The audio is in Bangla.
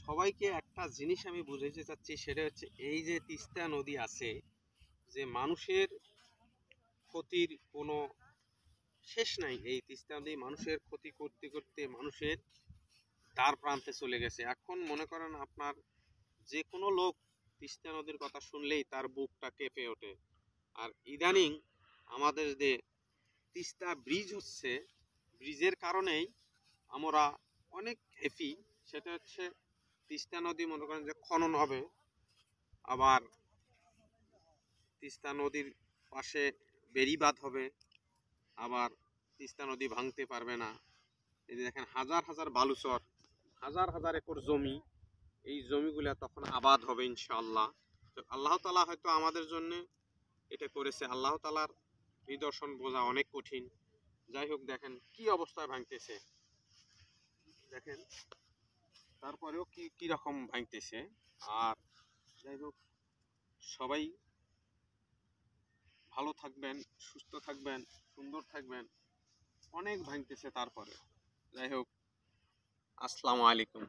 সবাইকে একটা জিনিস আমি বুঝাইতে চাচ্ছি, সেটা হচ্ছে এই যে তিস্তা নদী আছে, যে মানুষের ক্ষতির কোনো শেষ নাই। এই তিস্তা নদী মানুষের ক্ষতি করতে করতে মানুষের দ্বার প্রান্তে চলে গেছে। এখন মনে করেন আপনার যে কোনো লোক তিস্তা নদীর কথা শুনলেই তার বুকটা কেঁপে ওঠে। আর ইদানিং আমাদের যে তিস্তা ব্রিজ হচ্ছে, ব্রিজের কারণেই আমরা অনেক হ্যাপি। সেটা হচ্ছে তিস্তা নদী মনে করেন যে খনন হবে, আবার তিস্তা নদীর পাশে বেড়িবাঁধ হবে, আবার তিস্তা নদী ভাঙতে পারবে না। এই যে দেখেন হাজার হাজার বালুচর, হাজার হাজার একর জমি, এই জমিগুলা তখন আবাদ হবে ইনশাআল্লাহ। তো আল্লাহ তাআলা হয়তো আমাদের জন্য এটা করেছে। আল্লাহ তাআলার নিদর্শন বোঝা অনেক কঠিন। যাই হোক, দেখেন কি অবস্থায় ভাঙতেছে, দেখেন তারপরেও কি কি রকম ভাঙতেছে। আর যাই হোক, সবাই ভালো থাকবেন, সুস্থ থাকবেন, সুন্দর থাকবেন। অনেক ভাঙতেছে তারপরে। যাই হোক, আসসালামু আলাইকুম।